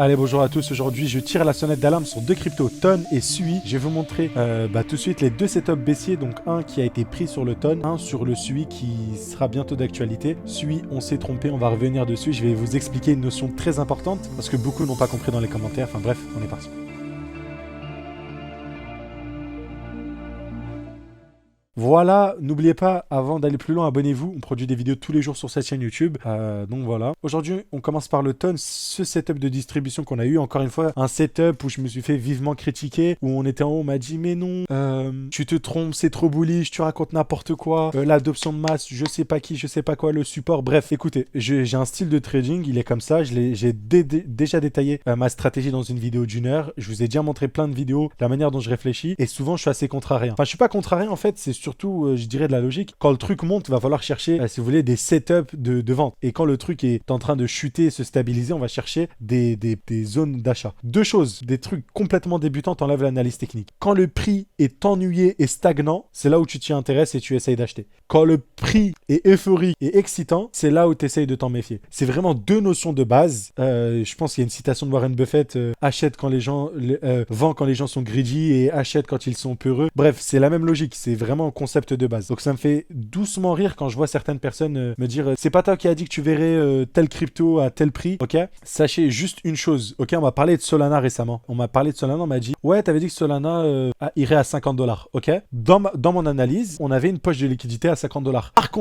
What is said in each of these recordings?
Allez, bonjour à tous. Aujourd'hui, je tire la sonnette d'alarme sur deux cryptos, Ton et Sui. Je vais vous montrer tout de suite les deux setups baissiers. Donc, un qui a été pris sur le Ton, un sur le Sui qui sera bientôt d'actualité. Sui, on s'est trompé, on va revenir dessus. Je vais vous expliquer une notion très importante parce que beaucoup n'ont pas compris dans les commentaires. Enfin bref, on est parti. Voilà, n'oubliez pas, avant d'aller plus loin, abonnez-vous. On produit des vidéos tous les jours sur cette chaîne YouTube. Donc voilà. Aujourd'hui, on commence par le Ton, ce setup de distribution qu'on a eu. Encore une fois, un setup où je me suis fait vivement critiquer, où on était en haut, on m'a dit mais non, tu te trompes, c'est trop bullish, tu racontes n'importe quoi. L'adoption de masse, je sais pas qui, je sais pas quoi, le support. Bref, écoutez, j'ai un style de trading, il est comme ça. J'ai déjà détaillé ma stratégie dans une vidéo d'1 heure. Je vous ai déjà montré plein de vidéos, la manière dont je réfléchis. Et souvent, je suis assez contrariant. Enfin, je suis pas contrariant en fait, c'est surtout, je dirais, de la logique. Quand le truc monte, il va falloir chercher, si vous voulez, des setups de vente. Et quand le truc est en train de chuter, se stabiliser, on va chercher des zones d'achat. Deux choses, des trucs complètement débutants, t'enlèves l'analyse technique. Quand le prix est ennuyé et stagnant, c'est là où tu t'y intéresses et tu essayes d'acheter. Quand le prix est euphorique et excitant, c'est là où tu essayes de t'en méfier. C'est vraiment deux notions de base. Je pense qu'il y a une citation de Warren Buffett, achète quand les gens, vend quand les gens sont greedy et achète quand ils sont peureux. Bref, c'est la même logique, c'est vraiment un concept de base. Donc ça me fait doucement rire quand je vois certaines personnes me dire c'est pas toi qui as dit que tu verrais tel crypto à tel prix, ok? Sachez juste une chose, ok? On m'a parlé de Solana récemment. On m'a parlé de Solana, on m'a dit ouais, t'avais dit que Solana irait à 50 $, ok? Dans mon analyse, on avait une poche de liquidité à 50 $. Par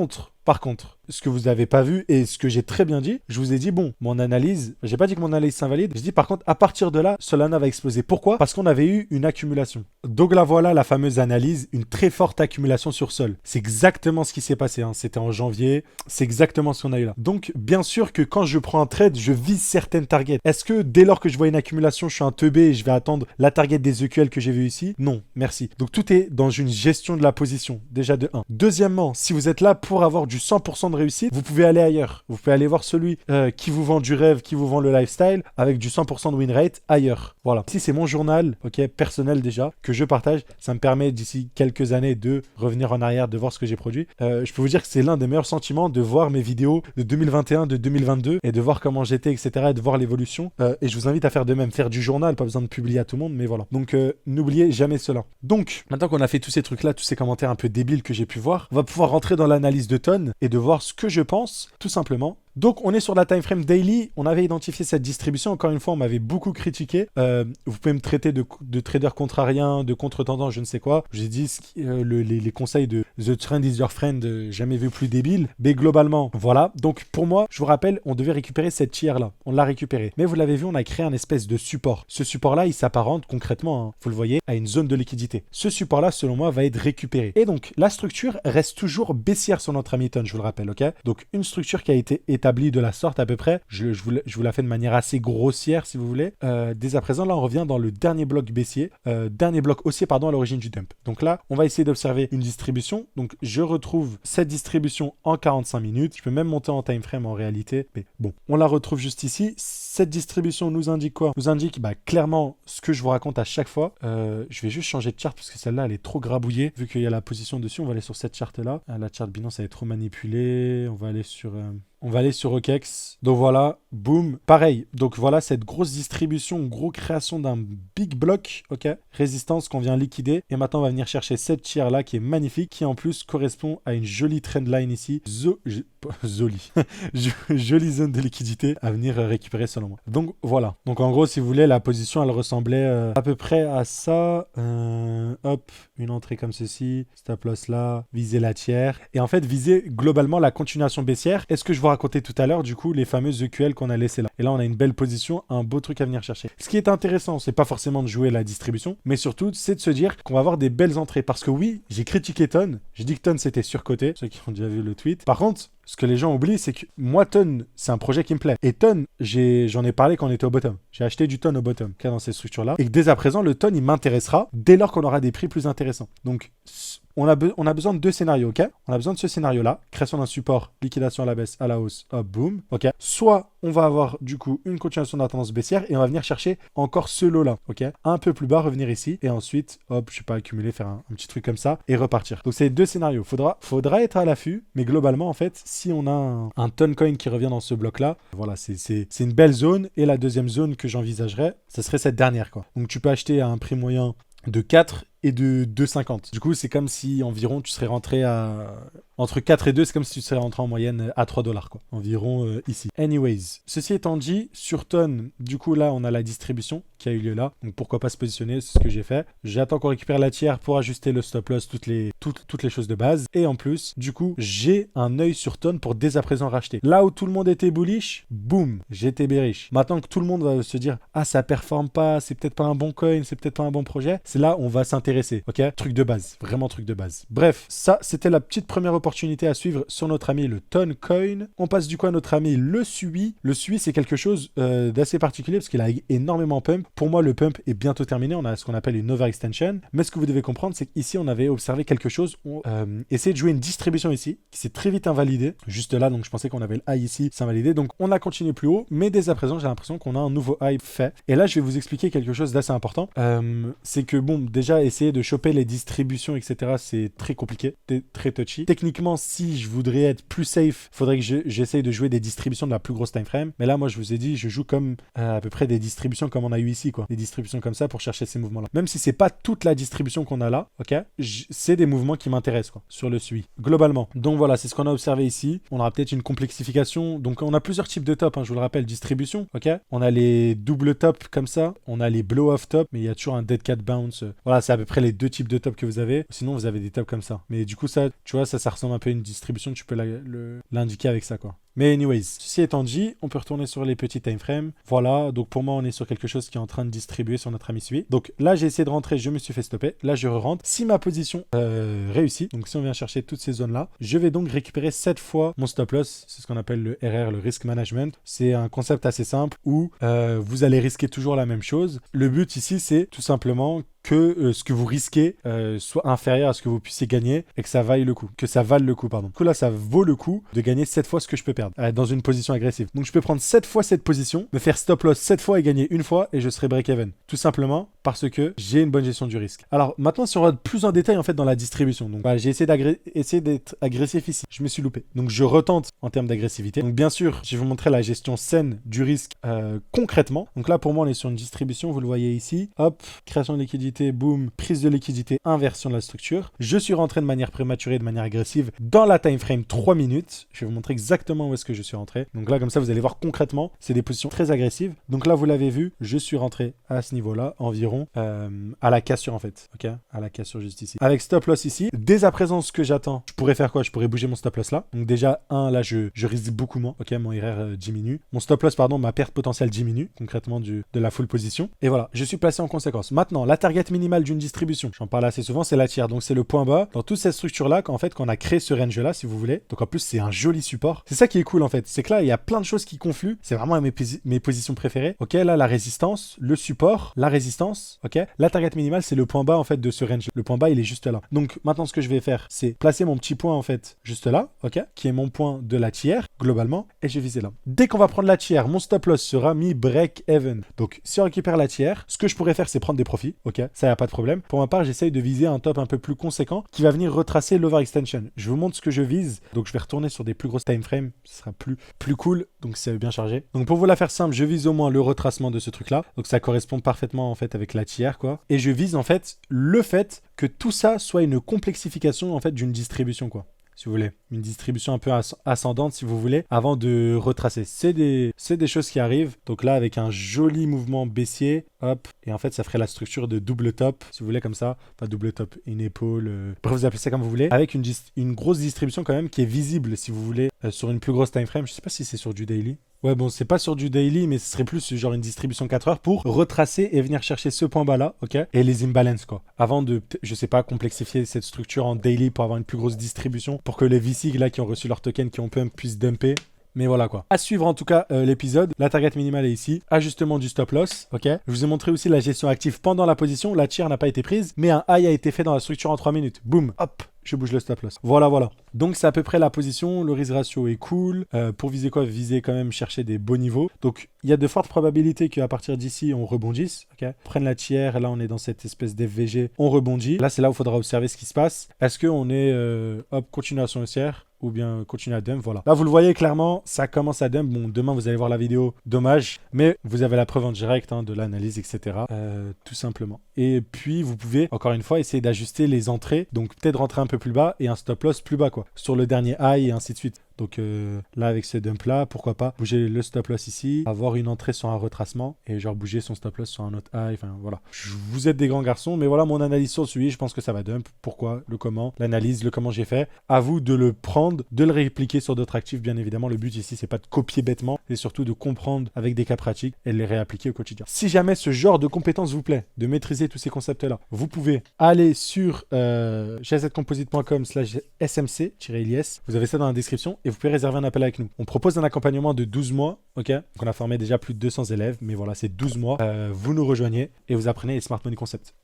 contre, ce que vous n'avez pas vu et ce que j'ai très bien dit, je vous ai dit, bon, mon analyse, j'ai pas dit que mon analyse s'invalide, j'ai dit par contre, à partir de là, Solana va exploser. Pourquoi? Parce qu'on avait eu une accumulation. Donc là, voilà la fameuse analyse, une très forte accumulation sur Sol. C'est exactement ce qui s'est passé, hein. C'était en janvier, c'est exactement ce qu'on a eu là. Donc, bien sûr que quand je prends un trade, je vise certaines targets. Est-ce que dès lors que je vois une accumulation, je suis un teubé et je vais attendre la target des EQL que j'ai vu ici? Non, merci. Donc tout est dans une gestion de la position, déjà de 1. Deuxièmement, si vous êtes là pour avoir du 100% de réussite, vous pouvez aller ailleurs. Vous pouvez aller voir celui qui vous vend du rêve, qui vous vend le lifestyle, avec du 100% de win rate ailleurs. Voilà. Ici, c'est mon journal, ok, personnel déjà, que je partage. Ça me permet d'ici quelques années de revenir en arrière, de voir ce que j'ai produit. Je peux vous dire que c'est l'un des meilleurs sentiments de voir mes vidéos de 2021, de 2022, et de voir comment j'étais, etc., et de voir l'évolution. Et je vous invite à faire de même, faire du journal, pas besoin de publier à tout le monde, mais voilà. Donc, n'oubliez jamais cela. Donc, maintenant qu'on a fait tous ces trucs-là, tous ces commentaires un peu débiles que j'ai pu voir, on va pouvoir rentrer dans l'analyse de Ton et de voir ce que je pense, tout simplement. Donc, on est sur la time frame daily. On avait identifié cette distribution. Encore une fois, on m'avait beaucoup critiqué. Vous pouvez me traiter de trader contrarien, de contre-tendance, je ne sais quoi. J'ai dit les conseils de The Trend is your friend, jamais vu plus débile. Mais globalement, voilà. Donc, pour moi, je vous rappelle, on devait récupérer cette tier-là. On l'a récupérée. Mais vous l'avez vu, on a créé un espèce de support. Ce support-là, il s'apparente concrètement, hein, vous le voyez, à une zone de liquidité. Ce support-là, selon moi, va être récupéré. Et donc, la structure reste toujours baissière sur notre ami Ton, je vous le rappelle, ok? Donc, une structure qui a été établie de la sorte à peu près, je vous la fais de manière assez grossière si vous voulez. Dès à présent, là on revient dans le dernier bloc baissier, dernier bloc haussier pardon à l'origine du dump. Donc là, on va essayer d'observer une distribution. Donc je retrouve cette distribution en 45 minutes. Je peux même monter en time frame en réalité, mais bon, on la retrouve juste ici. Cette distribution nous indique quoi? Nous indique clairement ce que je vous raconte à chaque fois. Je vais juste changer de charte parce que celle-là elle est trop grabouillée. Vu qu'il y a la position dessus, on va aller sur cette charte là. La charte Binance elle est trop manipulée. On va aller sur OKEx. Donc voilà, boum. Pareil. Donc voilà cette grosse distribution, gros création d'un big block, ok. Résistance qu'on vient liquider. Et maintenant, on va venir chercher cette tier là qui est magnifique, qui en plus correspond à une jolie trendline ici. Jolie zone de liquidité à venir récupérer selon moi. Donc voilà. Donc en gros, si vous voulez, la position, elle ressemblait à peu près à ça. Hop, une entrée comme ceci. Stop loss là. Viser la tier. Et en fait, viser globalement la continuation baissière. Est-ce que je vous racontais tout à l'heure, du coup, les fameuses EQL qu'on a laissées là. Et là, on a une belle position, un beau truc à venir chercher. Ce qui est intéressant, c'est pas forcément de jouer la distribution, mais surtout, c'est de se dire qu'on va avoir des belles entrées. Parce que oui, j'ai critiqué Ton. J'ai dit que Ton, c'était surcoté. Ceux qui ont déjà vu le tweet. Par contre, ce que les gens oublient, c'est que moi, Ton, c'est un projet qui me plaît. Et Ton, j'en ai parlé quand on était au bottom. J'ai acheté du Ton au bottom, dans ces structures-là. Et que dès à présent, le Ton, il m'intéressera dès lors qu'on aura des prix plus intéressants. Donc, on a besoin de deux scénarios, ok? On a besoin de ce scénario-là, création d'un support, liquidation à la baisse, à la hausse, hop, boum, ok? Soit on va avoir du coup une continuation de la tendance baissière et on va venir chercher encore ce lot-là, ok? Un peu plus bas, revenir ici et ensuite, hop, je sais pas, accumuler, faire un petit truc comme ça et repartir. Donc c'est deux scénarios. Faudra être à l'affût, mais globalement, en fait, si on a un Toncoin qui revient dans ce bloc-là, voilà, c'est une belle zone. Et la deuxième zone que j'envisagerais, ce serait cette dernière, quoi. Donc tu peux acheter à un prix moyen de 4 et de 2,50. Du coup, c'est comme si environ tu serais rentré à... Entre 4 et 2, c'est comme si tu serais rentré en moyenne à 3 $, quoi. Environ ici. Anyways, ceci étant dit, sur Ton, du coup, là, on a la distribution qui a eu lieu là. Donc, pourquoi pas se positionner, c'est ce que j'ai fait. J'attends qu'on récupère la tiers pour ajuster le stop loss, toutes les choses de base. Et en plus, du coup, j'ai un œil sur Ton pour dès à présent racheter. Là où tout le monde était bullish, boum, j'étais bearish. Maintenant que tout le monde va se dire, ah, ça performe pas, c'est peut-être pas un bon coin, c'est peut-être pas un bon projet, c'est là où on va s'intéresser, ok? Truc de base, vraiment truc de base. Bref, ça, c'était la petite première opportunité à suivre sur notre ami le Toncoin. On passe du coup à notre ami le Sui. Le Sui, c'est quelque chose d'assez particulier parce qu'il a énormément pump. Pour moi, le pump est bientôt terminé. On a ce qu'on appelle une overextension. Mais ce que vous devez comprendre, c'est qu'ici, on avait observé quelque chose. On essayait de jouer une distribution ici qui s'est très vite invalidée. Juste là, donc je pensais qu'on avait le high ici, c'est invalidé. Donc on a continué plus haut. Mais dès à présent, j'ai l'impression qu'on a un nouveau high fait. Et là, je vais vous expliquer quelque chose d'assez important. C'est que bon, déjà, essayer de choper les distributions, etc., c'est très compliqué, très touchy. Techniquement, si je voudrais être plus safe, faudrait que j'essaye de jouer des distributions de la plus grosse time frame. Mais là, moi, je vous ai dit, je joue comme à peu près des distributions comme on a eu ici, quoi. Des distributions comme ça pour chercher ces mouvements-là. Même si c'est pas toute la distribution qu'on a là, ok, c'est des mouvements qui m'intéressent, quoi, sur le SUI, globalement. Donc voilà, c'est ce qu'on a observé ici. On aura peut-être une complexification. Donc on a plusieurs types de top, hein, je vous le rappelle, distribution, ok. On a les double top comme ça, on a les blow-off top, mais il y a toujours un dead cat bounce. Voilà, c'est à peu près les deux types de top que vous avez. Sinon, vous avez des tops comme ça. Mais du coup, ça, tu vois, ça ressemble un peu à une distribution, tu peux l'indiquer avec ça, quoi. Mais anyways, ceci étant dit, on peut retourner sur les petits time frames. Voilà, donc pour moi, on est sur quelque chose qui est en train de distribuer sur notre ami Sui. Donc là, j'ai essayé de rentrer, je me suis fait stopper. Là, je re-rentre. Si ma position réussit, donc si on vient chercher toutes ces zones-là, je vais donc récupérer 7 fois mon stop loss. C'est ce qu'on appelle le RR, le risk management. C'est un concept assez simple où vous allez risquer toujours la même chose. Le but ici, c'est tout simplement que ce que vous risquez soit inférieur à ce que vous puissiez gagner et que ça vaille le coup. Que ça vale le coup, pardon. Du coup, là, ça vaut le coup de gagner 7 fois ce que je peux perdre dans une position agressive. Donc, je peux prendre 7 fois cette position, me faire stop loss 7 fois et gagner une fois et je serai break-even. Tout simplement parce que j'ai une bonne gestion du risque. Alors, maintenant, si on regarde plus en détail, en fait, dans la distribution. Donc, voilà, j'ai essayé d'être agressif ici. Je me suis loupé. Donc, je retente en termes d'agressivité. Donc, bien sûr, je vais vous montrer la gestion saine du risque concrètement. Donc là, pour moi, on est sur une distribution. Vous le voyez ici. Hop, création de liquidité, boum, prise de liquidité, inversion de la structure. Je suis rentré de manière prématurée, de manière agressive dans la time frame 3 minutes. Je vais vous montrer exactement où est-ce que je suis rentré. Donc là, comme ça, vous allez voir concrètement, c'est des positions très agressives. Donc là, vous l'avez vu, je suis rentré à ce niveau-là, environ à la cassure en fait. Ok, à la cassure juste ici. Avec stop loss ici. Dès à présent, ce que j'attends, je pourrais faire quoi? Je pourrais bouger mon stop loss là. Donc déjà, là, je risque beaucoup moins. Ok, mon RR diminue. Mon stop loss, pardon, ma perte potentielle diminue concrètement de la full position. Et voilà, je suis placé en conséquence. Maintenant, la target minimale d'une distribution, j'en parle assez souvent, c'est la tiers. Donc c'est le point bas dans toute cette structure-là qu'en fait, qu'on a créé ce range-là, si vous voulez. Donc en plus, c'est un joli support. C'est ça qui est cool en fait. C'est que là, il y a plein de choses qui confluent. C'est vraiment mes positions préférées. Ok, là, la résistance, le support, la résistance. Ok, la target minimale, c'est le point bas en fait de ce range. Le point bas, il est juste là. Donc maintenant, ce que je vais faire, c'est placer mon petit point en fait juste là, ok, qui est mon point de la tiers globalement, et je vais viser là. Dès qu'on va prendre la tiers, mon stop loss sera mis break even. Donc si on récupère la tiers, ce que je pourrais faire, c'est prendre des profits. Ok, ça y a pas de problème. Pour ma part, j'essaye de viser un top un peu plus conséquent qui va venir retracer l'overextension. Je vous montre ce que je vise. Donc je vais retourner sur des plus grosses time frames. Ce sera plus cool. Donc ça va bien charger. Donc pour vous la faire simple, je vise au moins le retracement de ce truc-là. Donc ça correspond parfaitement en fait avec la tiers, quoi. Et je vise en fait le fait que tout ça soit une complexification en fait d'une distribution, quoi. Si vous voulez, une distribution un peu ascendante si vous voulez, avant de retracer. C'est des choses qui arrivent. Donc là, avec un joli mouvement baissier, hop, et en fait, ça ferait la structure de double top, si vous voulez, comme ça. Pas double top, une épaule, bref, vous appelez ça comme vous voulez. Avec une grosse distribution quand même qui est visible, si vous voulez, sur une plus grosse time frame. Je sais pas si c'est sur du daily. Ouais, bon, c'est pas sur du daily, mais ce serait plus genre une distribution 4 heures pour retracer et venir chercher ce point bas-là, ok? Et les imbalances, quoi. Avant de, je sais pas, complexifier cette structure en daily pour avoir une plus grosse distribution, pour que les VC, là, qui ont reçu leur token, qui ont pump, puissent dumper. Mais voilà quoi. À suivre en tout cas l'épisode. La target minimale est ici. Ajustement du stop loss. Ok. Je vous ai montré aussi la gestion active pendant la position. La tier n'a pas été prise, mais un high a été fait dans la structure en 3 minutes. Boum. Hop. Je bouge le stop loss. Voilà, voilà. Donc, c'est à peu près la position. Le risk ratio est cool. Pour viser quoi? Viser quand même chercher des beaux niveaux. Donc, il y a de fortes probabilités qu'à partir d'ici, on rebondisse. Okay, prenne la tiers. Là, on est dans cette espèce d'FVG. On rebondit. Là, c'est là où il faudra observer ce qui se passe. Est-ce qu'on est, hop, continuation haussière ou bien continuer à dump, voilà. Là, vous le voyez clairement, ça commence à dump. Bon, demain, vous allez voir la vidéo, dommage. Mais vous avez la preuve en direct de l'analyse, etc. Tout simplement. Et puis, vous pouvez, encore une fois, essayer d'ajuster les entrées. Donc, peut-être rentrer un peu plus bas et un stop loss plus bas, quoi. Sur le dernier high et ainsi de suite. Donc là, avec ce dump-là, pourquoi pas bouger le stop loss ici, avoir une entrée sur un retracement et genre bouger son stop loss sur un autre high. Enfin, voilà. Vous êtes des grands garçons, mais voilà mon analyse sur celui. Je pense que ça va dump. Pourquoi? Le comment? L'analyse, le comment j'ai fait. À vous de le prendre, de le réappliquer sur d'autres actifs, bien évidemment. Le but ici, c'est pas de copier bêtement, c'est surtout de comprendre avec des cas pratiques et de les réappliquer au quotidien. Si jamais ce genre de compétences vous plaît, de maîtriser tous ces concepts-là, vous pouvez aller sur gzcomposite.com/smc-ilis. Vous avez ça dans la description et vous pouvez réserver un appel avec nous. On propose un accompagnement de 12 mois, ok? Donc on a formé déjà plus de 200 élèves, mais voilà, c'est 12 mois. Vous nous rejoignez et vous apprenez les Smart Money Concepts.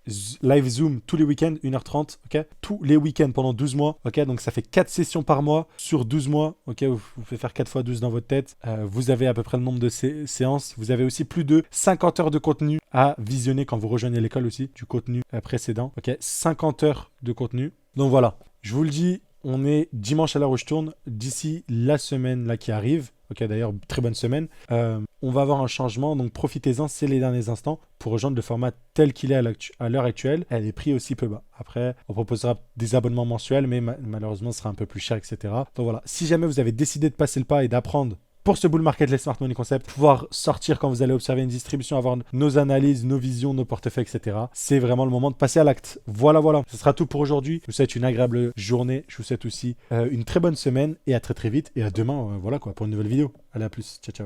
Live Zoom tous les week-ends, 1h30, ok? Tous les week-ends pendant 12 mois, ok? Donc ça fait 4 sessions par mois sur 12 mois, ok? Vous pouvez faire 4 fois 12 dans votre tête. Vous avez à peu près le nombre de séances. Vous avez aussi plus de 50 heures de contenu à visionner quand vous rejoignez l'école aussi, du contenu précédent, ok? 50 heures de contenu. Donc voilà, je vous le dis, on est dimanche à l'heure où je tourne, d'ici la semaine là qui arrive, ok, d'ailleurs très bonne semaine, on va avoir un changement, donc profitez-en, c'est les derniers instants pour rejoindre le format tel qu'il est à l'heure actuelle, et les prix aussi peu bas. Après, on proposera des abonnements mensuels, mais malheureusement ce sera un peu plus cher, etc. Donc voilà, si jamais vous avez décidé de passer le pas et d'apprendre pour ce bull market, les Smart Money Concepts, pouvoir sortir quand vous allez observer une distribution, avoir nos analyses, nos visions, nos portefeuilles, etc. C'est vraiment le moment de passer à l'acte. Voilà, voilà. Ce sera tout pour aujourd'hui. Je vous souhaite une agréable journée. Je vous souhaite aussi une très bonne semaine et à très très vite. Et à demain, voilà quoi, pour une nouvelle vidéo. Allez, à plus. Ciao, ciao.